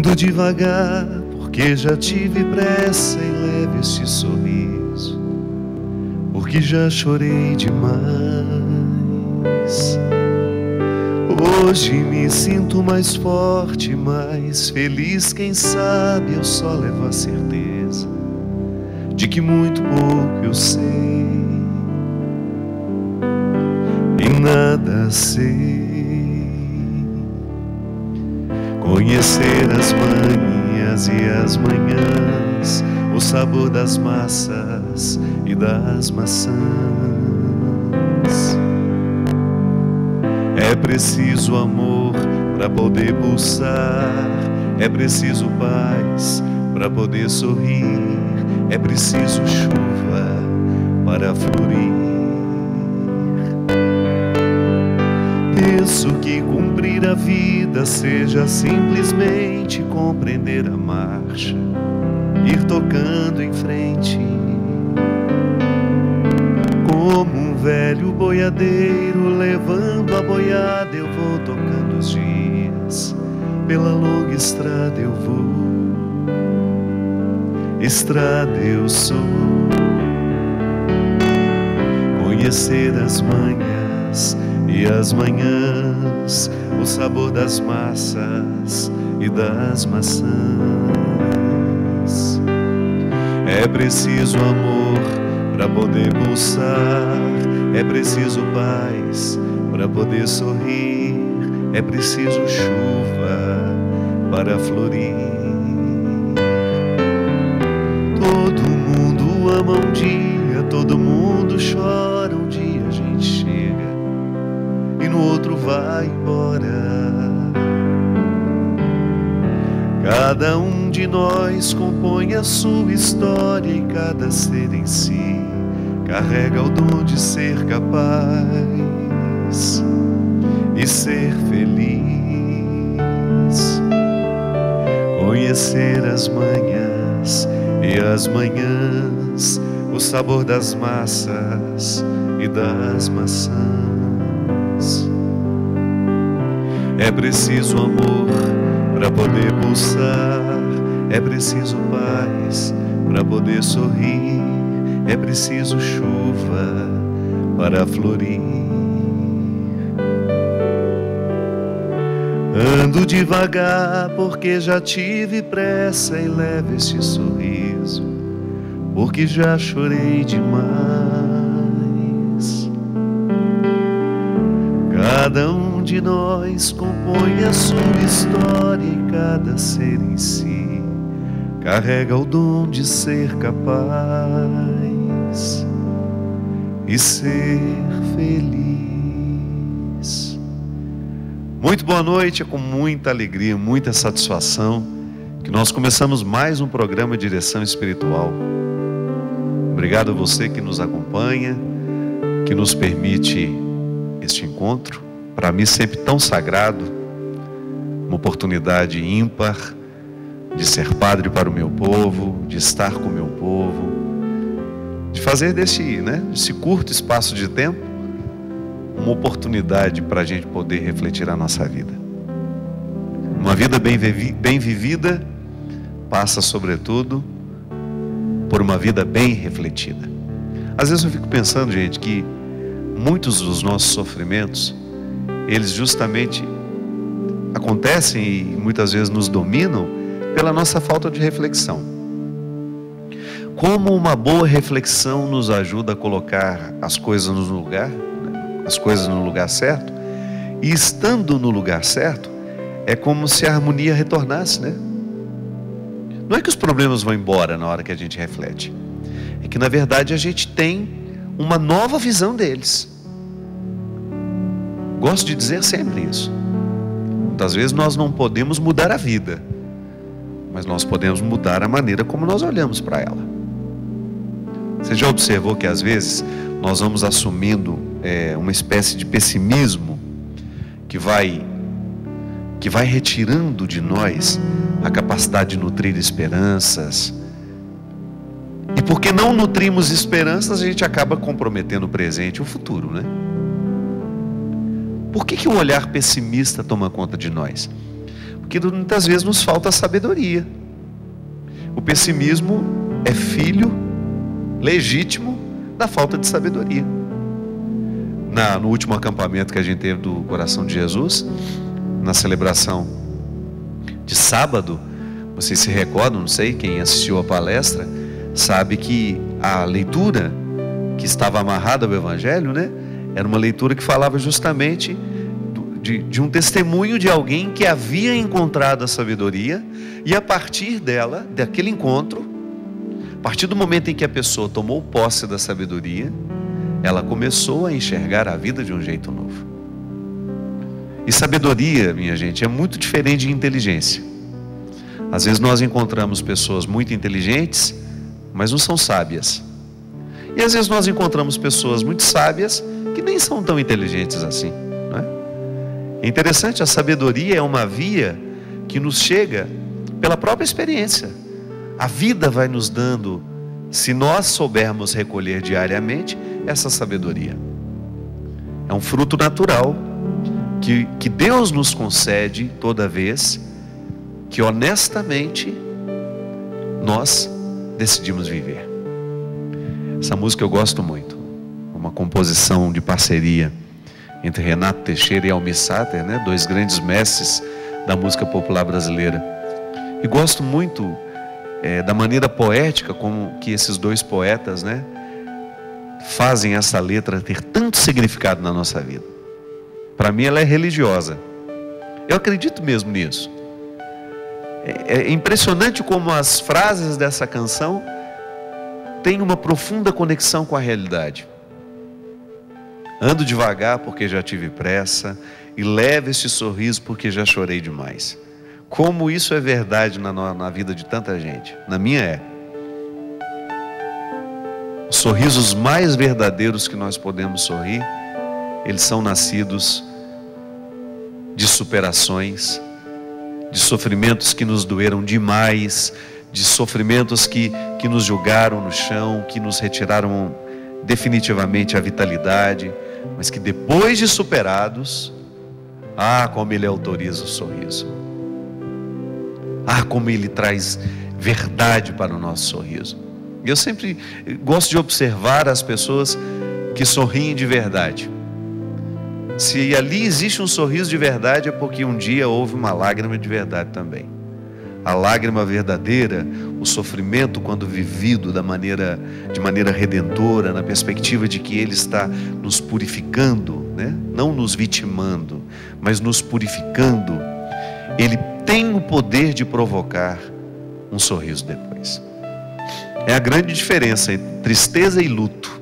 Ando devagar, porque já tive pressa e leve este sorriso, porque já chorei demais. Hoje me sinto mais forte, mais feliz. Quem sabe eu só levo a certeza de que muito pouco eu sei e nada sei. Conhecer as manhãs e as manhãs, o sabor das massas e das maçãs. É preciso amor para poder pulsar, é preciso paz para poder sorrir, é preciso chuva para florir. Penso que cumprir a vida seja simplesmente compreender a marcha, ir tocando em frente. Como um velho boiadeiro levando a boiada, eu vou tocando os dias. Pela longa estrada eu vou, estrada eu sou. Conhecer as manhãs e as manhãs, o sabor das massas e das maçãs. É preciso amor para poder pulsar, é preciso paz para poder sorrir, é preciso chuva para florir. Todo mundo ama um dia, todo mundo chora um dia. A gente chega e no outro vai embora. Cada um de nós compõe a sua história e cada ser em si carrega o dom de ser capaz e ser feliz. Conhecer as manhãs e as manhãs, o sabor das massas e das maçãs. É preciso amor para poder pulsar, é preciso paz para poder sorrir, é preciso chuva para florir. Ando devagar porque já tive pressa e levo este sorriso, porque já chorei demais. Cada um de nós compõe a sua história e cada ser em si carrega o dom de ser capaz e ser feliz. Muito boa noite, é com muita alegria, muita satisfação que nós começamos mais um programa Direção Espiritual. Obrigado a você que nos acompanha, que nos permite este encontro, para mim sempre tão sagrado, uma oportunidade ímpar de ser padre para o meu povo, de estar com o meu povo, de fazer desse curto espaço de tempo uma oportunidade para a gente poder refletir a nossa vida. Uma vida bem vivida passa, sobretudo, por uma vida bem refletida. Às vezes eu fico pensando, gente, que muitos dos nossos sofrimentos, eles justamente acontecem e muitas vezes nos dominam pela nossa falta de reflexão. Como uma boa reflexão nos ajuda a colocar as coisas no lugar, as coisas no lugar certo, e estando no lugar certo, é como se a harmonia retornasse, né? Não é que os problemas vão embora na hora que a gente reflete, é que na verdade a gente tem uma nova visão deles. Gosto de dizer sempre isso. Muitas vezes nós não podemos mudar a vida, mas nós podemos mudar a maneira como nós olhamos para ela. Você já observou que às vezes nós vamos assumindo uma espécie de pessimismo que vai retirando de nós a capacidade de nutrir esperanças. E porque não nutrimos esperanças, a gente acaba comprometendo o presente e o futuro, né? Por que o olhar pessimista toma conta de nós? Porque muitas vezes nos falta sabedoria. O pessimismo é filho legítimo da falta de sabedoria. No último acampamento que a gente teve do Coração de Jesus, na celebração de sábado, vocês se recordam, não sei, quem assistiu a palestra, sabe que a leitura que estava amarrada ao Evangelho, né, era uma leitura que falava justamente de um testemunho de alguém que havia encontrado a sabedoria, e a partir dela, daquele encontro, a partir do momento em que a pessoa tomou posse da sabedoria, ela começou a enxergar a vida de um jeito novo. E sabedoria, minha gente, é muito diferente de inteligência. Às vezes nós encontramos pessoas muito inteligentes, mas não são sábias. E às vezes nós encontramos pessoas muito sábias que nem são tão inteligentes assim, não é? É interessante, a sabedoria é uma via que nos chega pela própria experiência. A vida vai nos dando, se nós soubermos recolher diariamente essa sabedoria. É um fruto natural que Deus nos concede toda vez que honestamente nós decidimos viver. Essa música eu gosto muito, uma composição de parceria entre Renato Teixeira e Almir Sater, né? Dois grandes mestres da música popular brasileira. E gosto muito da maneira poética como que esses dois poetas, né, fazem essa letra ter tanto significado na nossa vida. Para mim ela é religiosa. Eu acredito mesmo nisso. É impressionante como as frases dessa canção têm uma profunda conexão com a realidade. Ando devagar porque já tive pressa, e leve este sorriso porque já chorei demais. Como isso é verdade na vida de tanta gente. Na minha é. Os sorrisos mais verdadeiros que nós podemos sorrir, eles são nascidos de superações, de sofrimentos que nos doeram demais, de sofrimentos que nos jogaram no chão, que nos retiraram definitivamente a vitalidade, mas que depois de superados, como Ele autoriza o sorriso. Como Ele traz verdade para o nosso sorriso. E eu sempre gosto de observar as pessoas que sorriem de verdade. Se ali existe um sorriso de verdade, é porque um dia houve uma lágrima de verdade também. A lágrima verdadeira, o sofrimento quando vivido de maneira redentora, na perspectiva de que Ele está nos purificando, né? Não nos vitimando, mas nos purificando. Ele tem o poder de provocar um sorriso depois. É a grande diferença entre tristeza e luto.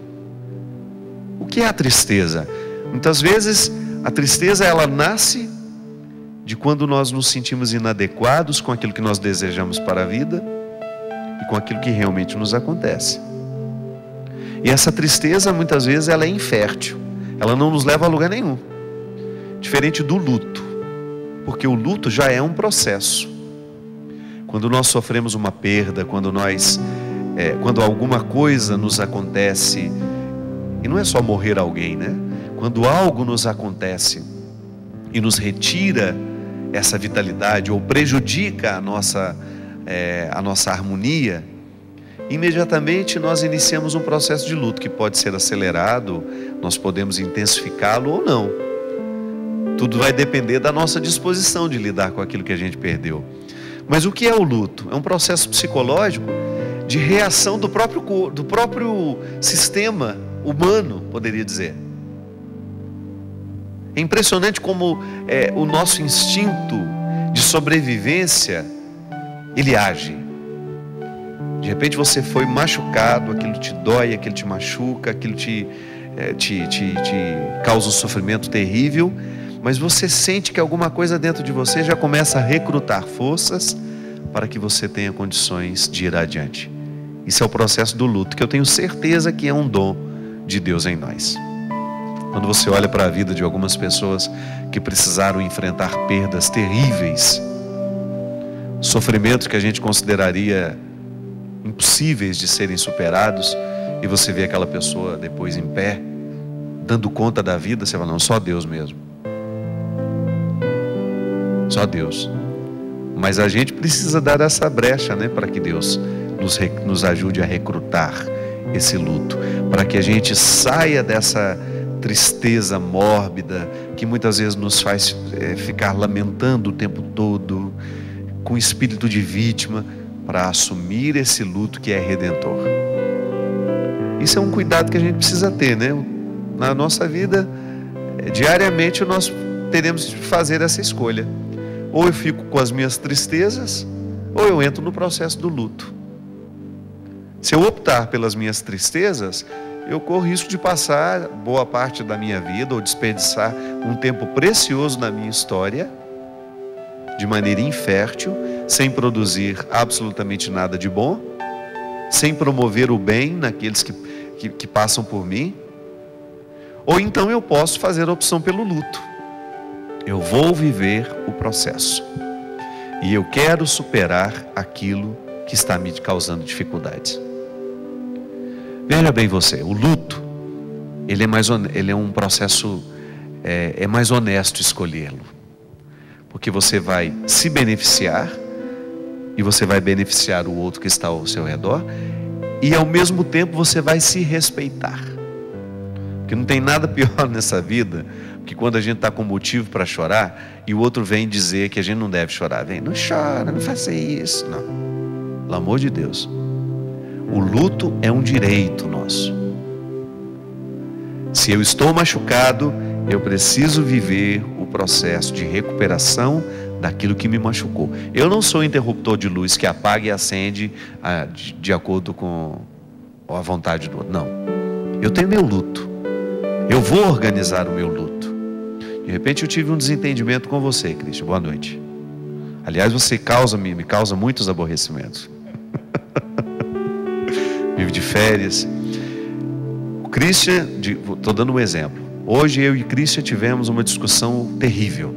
O que é a tristeza? Muitas vezes a tristeza ela nasce de quando nós nos sentimos inadequados com aquilo que nós desejamos para a vida e com aquilo que realmente nos acontece. E essa tristeza muitas vezes ela é infértil, ela não nos leva a lugar nenhum. Diferente do luto, porque o luto já é um processo. Quando nós sofremos uma perda, quando alguma coisa nos acontece, e não é só morrer alguém, né? Quando algo nos acontece e nos retira essa vitalidade ou prejudica a nossa harmonia, imediatamente nós iniciamos um processo de luto que pode ser acelerado, nós podemos intensificá-lo ou não. Tudo vai depender da nossa disposição de lidar com aquilo que a gente perdeu. Mas o que é o luto? É um processo psicológico de reação do próprio sistema humano, poderia dizer. É impressionante como o nosso instinto de sobrevivência, ele age. De repente você foi machucado, aquilo te dói, aquilo te machuca, aquilo te causa um sofrimento terrível, mas você sente que alguma coisa dentro de você já começa a recrutar forças para que você tenha condições de ir adiante. Isso é o processo do luto, que eu tenho certeza que é um dom de Deus em nós. Quando você olha para a vida de algumas pessoas que precisaram enfrentar perdas terríveis, sofrimentos que a gente consideraria impossíveis de serem superados, e você vê aquela pessoa depois em pé, dando conta da vida, você fala, não, só Deus mesmo. Só Deus. Mas a gente precisa dar essa brecha, né, para que Deus nos ajude a recrutar esse luto, para que a gente saia dessa tristeza mórbida que muitas vezes nos faz ficar lamentando o tempo todo, com espírito de vítima, para assumir esse luto que é redentor. Isso é um cuidado que a gente precisa ter, né? Na nossa vida, diariamente nós teremos de fazer essa escolha. Ou eu fico com as minhas tristezas, ou eu entro no processo do luto. Se eu optar pelas minhas tristezas, eu corro risco de passar boa parte da minha vida, ou desperdiçar um tempo precioso na minha história, de maneira infértil, sem produzir absolutamente nada de bom, sem promover o bem naqueles que passam por mim. Ou então eu posso fazer a opção pelo luto. Eu vou viver o processo. E eu quero superar aquilo que está me causando dificuldades. Veja bem você, o luto, ele é um processo, é mais honesto escolhê-lo. Porque você vai se beneficiar, e você vai beneficiar o outro que está ao seu redor, e ao mesmo tempo você vai se respeitar. Porque não tem nada pior nessa vida que quando a gente está com motivo para chorar e o outro vem dizer que a gente não deve chorar. Vem, não chora, não faça isso. Não, pelo amor de Deus. O luto é um direito nosso. Se eu estou machucado, eu preciso viver o processo de recuperação daquilo que me machucou. Eu não sou interruptor de luz que apaga e acende de acordo com a vontade do outro. Não. Eu tenho meu luto. Eu vou organizar o meu luto. De repente eu tive um desentendimento com você, Cristian. Boa noite. Aliás, você me causa muitos aborrecimentos. Vive de férias. O Cristian, estou dando um exemplo. Hoje eu e Cristian tivemos uma discussão terrível.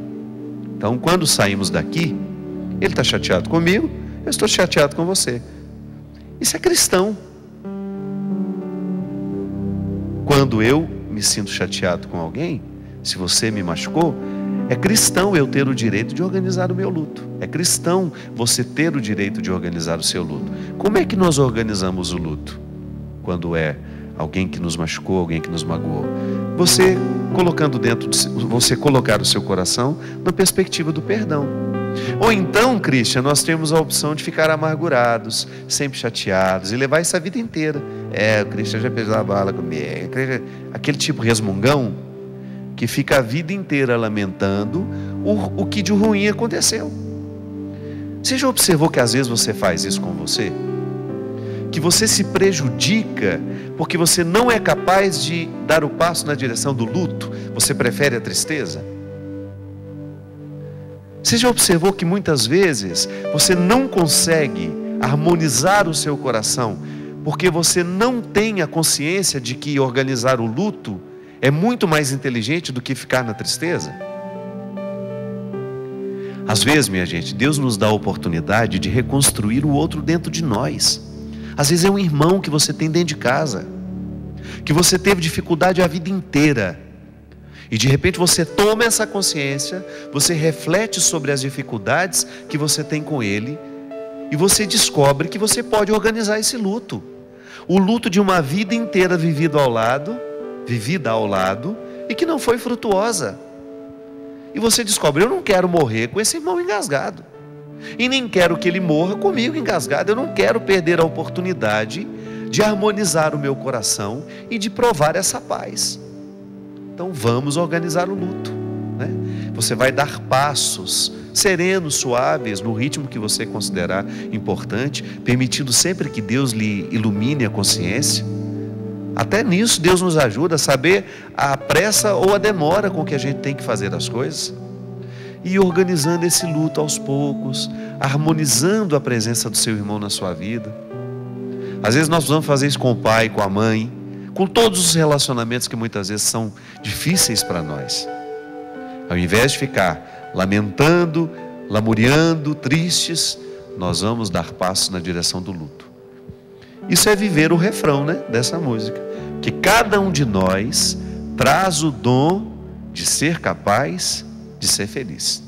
Então, quando saímos daqui, ele está chateado comigo, eu estou chateado com você. Isso é cristão. Quando eu me sinto chateado com alguém, se você me machucou, é cristão eu ter o direito de organizar o meu luto. É cristão você ter o direito de organizar o seu luto. Como é que nós organizamos o luto? Quando é alguém que nos machucou, alguém que nos magoou. Você colocar o seu coração na perspectiva do perdão. Ou então, Cristian, nós temos a opção de ficar amargurados, sempre chateados e levar essa vida inteira. O Cristian já fez a bala comigo. Aquele tipo resmungão que fica a vida inteira lamentando o que de ruim aconteceu. Você já observou que às vezes você faz isso com você? Que você se prejudica porque você não é capaz de dar o passo na direção do luto? Você prefere a tristeza? Você já observou que muitas vezes você não consegue harmonizar o seu coração porque você não tem a consciência de que organizar o luto é muito mais inteligente do que ficar na tristeza? Às vezes, minha gente, Deus nos dá a oportunidade de reconstruir o outro dentro de nós. Às vezes é um irmão que você tem dentro de casa, que você teve dificuldade a vida inteira, e de repente você toma essa consciência, você reflete sobre as dificuldades que você tem com ele, e você descobre que você pode organizar esse luto. O luto de uma vida inteira vivida ao lado, e que não foi frutuosa. E você descobre, eu não quero morrer com esse irmão engasgado. E nem quero que ele morra comigo engasgado. Eu não quero perder a oportunidade de harmonizar o meu coração e de provar essa paz. Então vamos organizar o luto, né? Você vai dar passos serenos, suaves, no ritmo que você considerar importante, permitindo sempre que Deus lhe ilumine a consciência. Até nisso Deus nos ajuda a saber a pressa ou a demora com que a gente tem que fazer as coisas. E organizando esse luto aos poucos, harmonizando a presença do seu irmão na sua vida. Às vezes nós vamos fazer isso com o pai, com a mãe, com todos os relacionamentos que muitas vezes são difíceis para nós. Ao invés de ficar lamentando, lamuriando, tristes, nós vamos dar passos na direção do luto. Isso é viver o refrão, né, dessa música. Que cada um de nós traz o dom de ser capaz de ser feliz.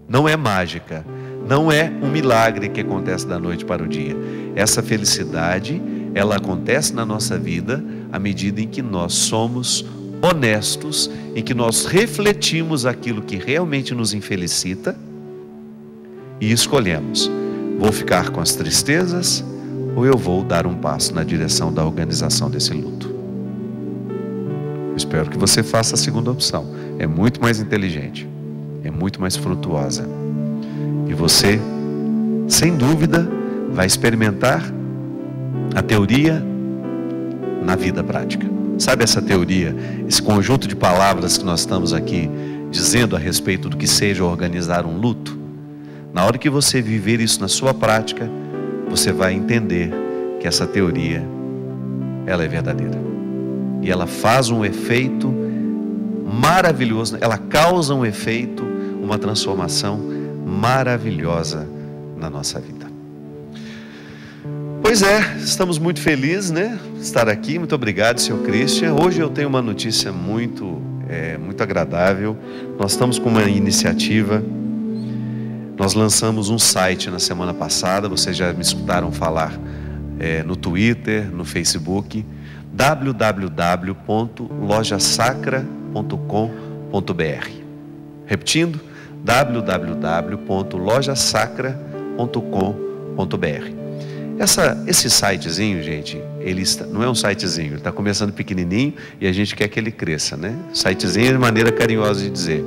não é mágica, não é um milagre que acontece da noite para o dia. Essa felicidade, ela acontece na nossa vida à medida em que nós somos honestos, em que nós refletimos aquilo que realmente nos infelicita e escolhemos: vou ficar com as tristezas ou eu vou dar um passo na direção da organização desse luto? Espero que você faça a segunda opção. É muito mais inteligente, é muito mais frutuosa. E você, sem dúvida, vai experimentar a teoria na vida prática. Sabe essa teoria, esse conjunto de palavras que nós estamos aqui dizendo a respeito do que seja organizar um luto? Na hora que você viver isso na sua prática, você vai entender que essa teoria, ela é verdadeira. E ela faz um efeito maravilhoso, ela causa um efeito, uma transformação maravilhosa na nossa vida. Pois é, estamos muito felizes, né? Estar aqui. Muito obrigado, Sr. Christian. Hoje eu tenho uma notícia muito agradável. Nós estamos com uma iniciativa. Nós lançamos um site na semana passada. Vocês já me escutaram falar no Twitter, no Facebook. www.lojasacra.com.br. Repetindo, www.lojasacra.com.br. Esse sitezinho, gente, não é um sitezinho, ele está começando pequenininho e a gente quer que ele cresça, né? Sitezinho é de maneira carinhosa de dizer.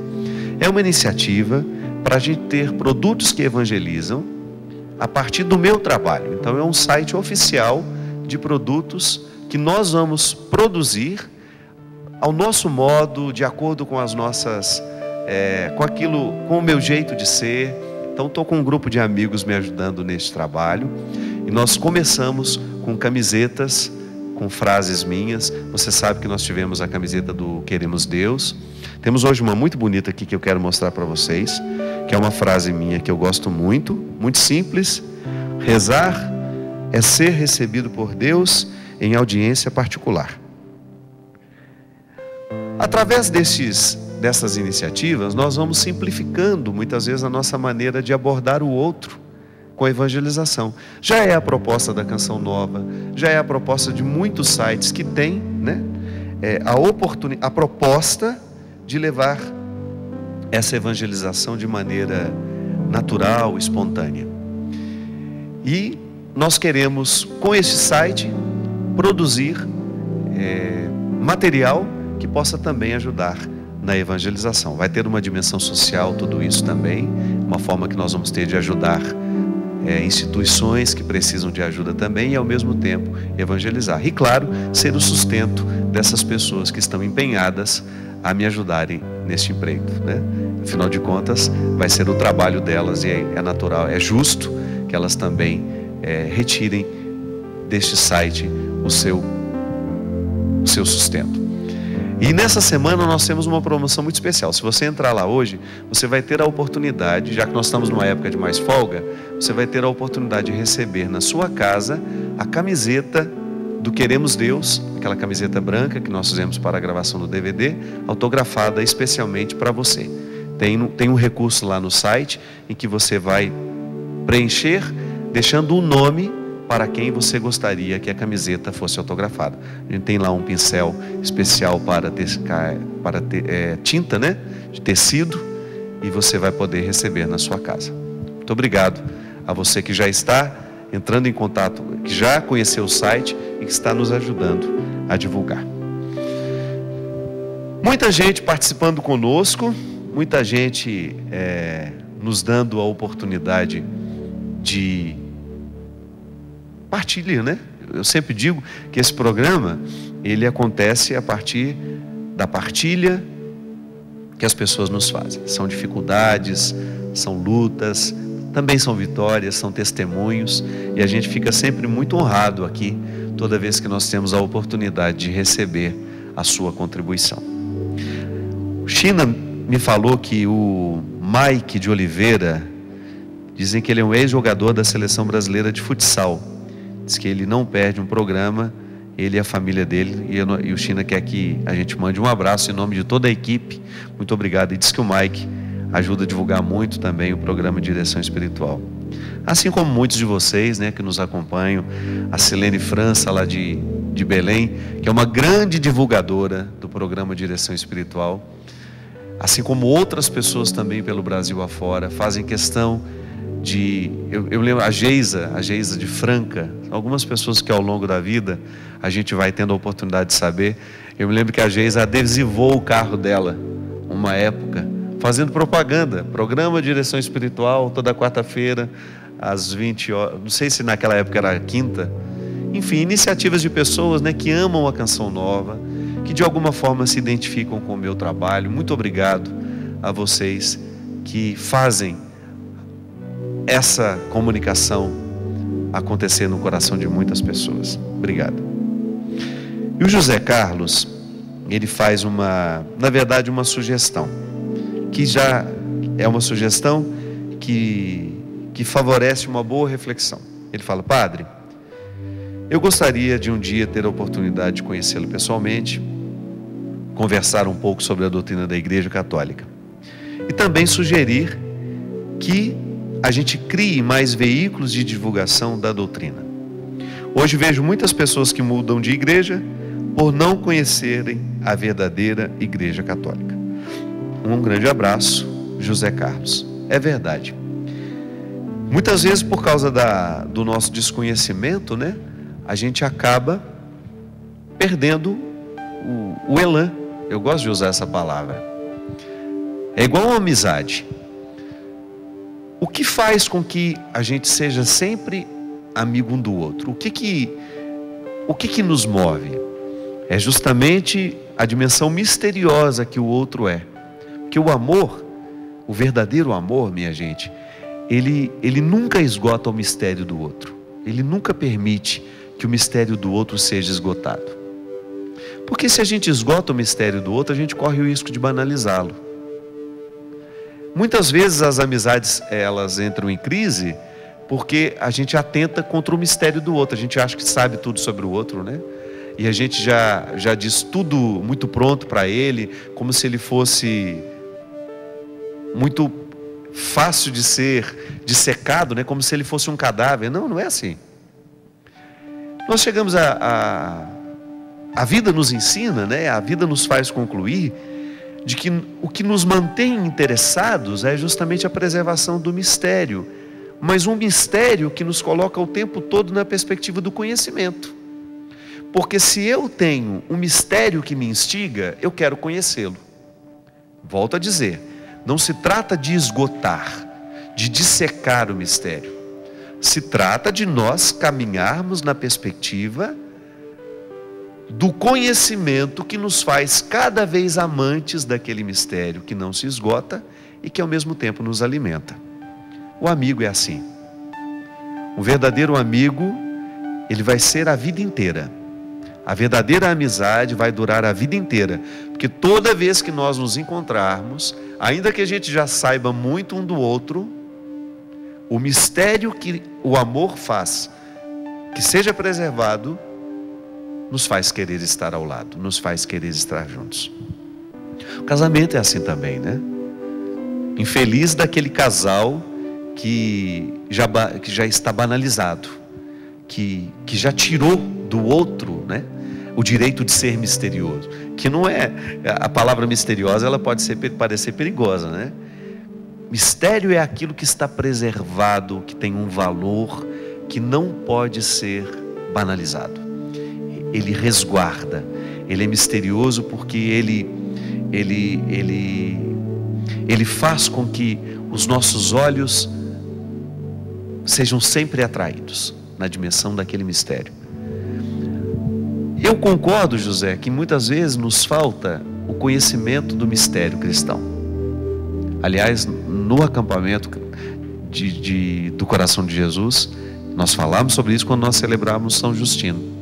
É uma iniciativa para a gente ter produtos que evangelizam a partir do meu trabalho. Então é um site oficial de produtos que nós vamos produzir ao nosso modo, de acordo com as nossas, com o meu jeito de ser. Então estou com um grupo de amigos me ajudando neste trabalho. E nós começamos com camisetas, com frases minhas. Você sabe que nós tivemos a camiseta do Queremos Deus. Temos hoje uma muito bonita aqui que eu quero mostrar para vocês, que é uma frase minha que eu gosto muito, muito simples. Rezar é ser recebido por Deus em audiência particular. Através dessas iniciativas, nós vamos simplificando muitas vezes a nossa maneira de abordar o outro com a evangelização. Já é a proposta da Canção Nova, já é a proposta de muitos sites que têm, né, a proposta de levar essa evangelização de maneira natural, espontânea. E nós queremos, com esse site, produzir material que possa também ajudar na evangelização. Vai ter uma dimensão social tudo isso também, uma forma que nós vamos ter de ajudar instituições que precisam de ajuda também e ao mesmo tempo evangelizar. E claro, ser o sustento dessas pessoas que estão empenhadas a me ajudarem neste emprego, né? Afinal de contas, vai ser o trabalho delas e é natural, é justo que elas também retirem deste site o seu sustento. E nessa semana nós temos uma promoção muito especial. Se você entrar lá hoje, você vai ter a oportunidade, já que nós estamos numa época de mais folga, você vai ter a oportunidade de receber na sua casa a camiseta do Queremos Deus, aquela camiseta branca que nós fizemos para a gravação do DVD, autografada especialmente para você. Tem um recurso lá no site em que você vai preencher, deixando um nome para quem você gostaria que a camiseta fosse autografada. A gente tem lá um pincel especial para tinta, né, de tecido, e você vai poder receber na sua casa. Muito obrigado a você que já está entrando em contato, que já conheceu o site e que está nos ajudando a divulgar. Muita gente participando conosco, muita gente nos dando a oportunidade de partilha, né? Eu sempre digo que esse programa, ele acontece a partir da partilha que as pessoas nos fazem. São dificuldades, são lutas, também são vitórias, são testemunhos, e a gente fica sempre muito honrado aqui, toda vez que nós temos a oportunidade de receber a sua contribuição. China me falou que o Mike de Oliveira, dizem que ele é um ex-jogador da seleção brasileira de futsal. Diz que ele não perde um programa, ele e a família dele, e o China quer que a gente mande um abraço em nome de toda a equipe. Muito obrigado. E diz que o Mike ajuda a divulgar muito também o programa Direção Espiritual. Assim como muitos de vocês, né, que nos acompanham, a Silene França lá de Belém, que é uma grande divulgadora do programa Direção Espiritual, assim como outras pessoas também pelo Brasil afora, fazem questão de... Eu lembro a Geisa de Franca, algumas pessoas que ao longo da vida a gente vai tendo a oportunidade de saber. Eu me lembro que a Geisa adesivou o carro dela, uma época, fazendo propaganda, programa Direção Espiritual, toda quarta-feira, às 20 horas, não sei se naquela época era quinta, enfim, iniciativas de pessoas, né, que amam a Canção Nova, que de alguma forma se identificam com o meu trabalho. Muito obrigado a vocês que fazem essa comunicação acontecer no coração de muitas pessoas. Obrigado. E o José Carlos, ele faz na verdade uma sugestão, que já é uma sugestão que favorece uma boa reflexão. Ele fala: padre, eu gostaria de um dia ter a oportunidade de conhecê-lo pessoalmente, conversar um pouco sobre a doutrina da Igreja Católica e também sugerir que a gente crie mais veículos de divulgação da doutrina. Hoje vejo muitas pessoas que mudam de igreja por não conhecerem a verdadeira Igreja Católica. Um grande abraço, José Carlos. É verdade. Muitas vezes, por causa do nosso desconhecimento, né, a gente acaba perdendo o elan. Eu gosto de usar essa palavra. É igual uma amizade. O que faz com que a gente seja sempre amigo um do outro? O que nos move? É justamente a dimensão misteriosa que o outro é. Porque o amor, o verdadeiro amor, minha gente, ele nunca esgota o mistério do outro. Ele nunca permite que o mistério do outro seja esgotado. Porque se a gente esgota o mistério do outro, a gente corre o risco de banalizá-lo. Muitas vezes as amizades, elas entram em crise porque a gente atenta contra o mistério do outro. A gente acha que sabe tudo sobre o outro, né? E a gente já diz tudo muito pronto para ele, como se ele fosse muito fácil de ser dissecado, né? Como se ele fosse um cadáver. Não, não é assim. Nós chegamos a vida nos ensina, né? A vida nos faz concluir de que o que nos mantém interessados é justamente a preservação do mistério, mas um mistério que nos coloca o tempo todo na perspectiva do conhecimento. Porque se eu tenho um mistério que me instiga, eu quero conhecê-lo. Volto a dizer, não se trata de esgotar, de dissecar o mistério. Se trata de nós caminharmos na perspectiva do conhecimento que nos faz cada vez amantes daquele mistério que não se esgota e que ao mesmo tempo nos alimenta. O amigo é assim. Um verdadeiro amigo, ele vai ser a vida inteira. A verdadeira amizade vai durar a vida inteira, porque toda vez que nós nos encontrarmos, ainda que a gente já saiba muito um do outro, o mistério que o amor faz, que seja preservado, nos faz querer estar ao lado, nos faz querer estar juntos. O casamento é assim também, né? Infeliz daquele casal que já está banalizado, que já tirou do outro, né, o direito de ser misterioso, que não é, a palavra misteriosa, ela pode parecer perigosa, né? Mistério é aquilo que está preservado, que tem um valor, que não pode ser banalizado. Ele resguarda, ele é misterioso porque ele faz com que os nossos olhos sejam sempre atraídos na dimensão daquele mistério. Eu concordo, José, que muitas vezes nos falta o conhecimento do mistério cristão. Aliás, no acampamento do Coração de Jesus, nós falamos sobre isso quando nós celebramos São Justino.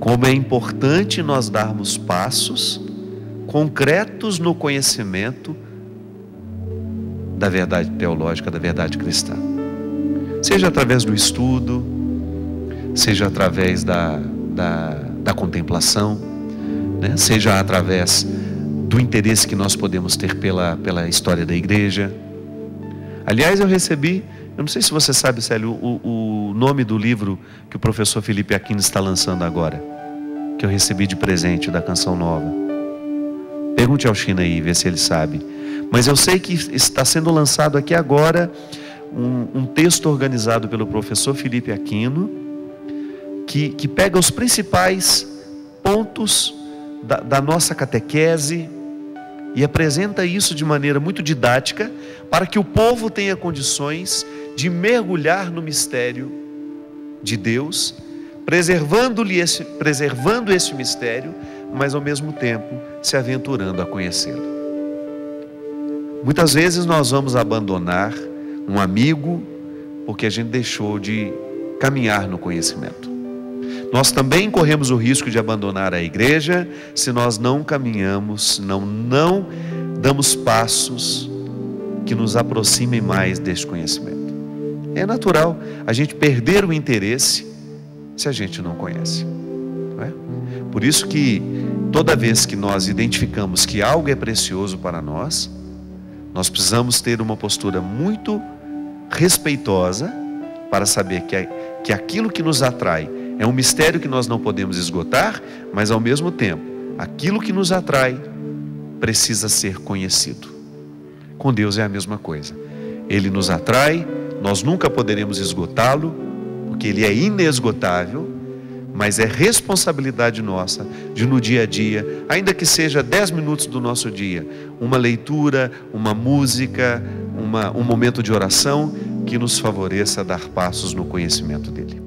Como é importante nós darmos passos concretos no conhecimento da verdade teológica, da verdade cristã. Seja através do estudo, seja através da contemplação, né? Seja através do interesse que nós podemos ter pela história da igreja, Aliás, eu não sei se você sabe, Célio, o nome do livro que o professor Felipe Aquino está lançando agora, que eu recebi de presente da Canção Nova. Pergunte ao China aí, vê se ele sabe. Mas eu sei que está sendo lançado aqui agora um texto organizado pelo professor Felipe Aquino, que pega os principais pontos da nossa catequese e apresenta isso de maneira muito didática, para que o povo tenha condições de mergulhar no mistério de Deus, preservando esse mistério, mas ao mesmo tempo se aventurando a conhecê-lo. Muitas vezes nós vamos abandonar um amigo porque a gente deixou de caminhar no conhecimento. Nós também corremos o risco de abandonar a igreja se nós não caminhamos, não damos passos que nos aproximem mais deste conhecimento. É natural a gente perder o interesse se a gente não conhece, não é? Por isso que toda vez que nós identificamos que algo é precioso para nós precisamos ter uma postura muito respeitosa para saber que aquilo que nos atrai é um mistério que nós não podemos esgotar, mas ao mesmo tempo, aquilo que nos atrai precisa ser conhecido. Com Deus é a mesma coisa. Ele nos atrai, nós nunca poderemos esgotá-lo, porque Ele é inesgotável, mas é responsabilidade nossa de no dia a dia, ainda que seja 10 minutos do nosso dia, uma leitura, uma música, um momento de oração que nos favoreça a dar passos no conhecimento dEle.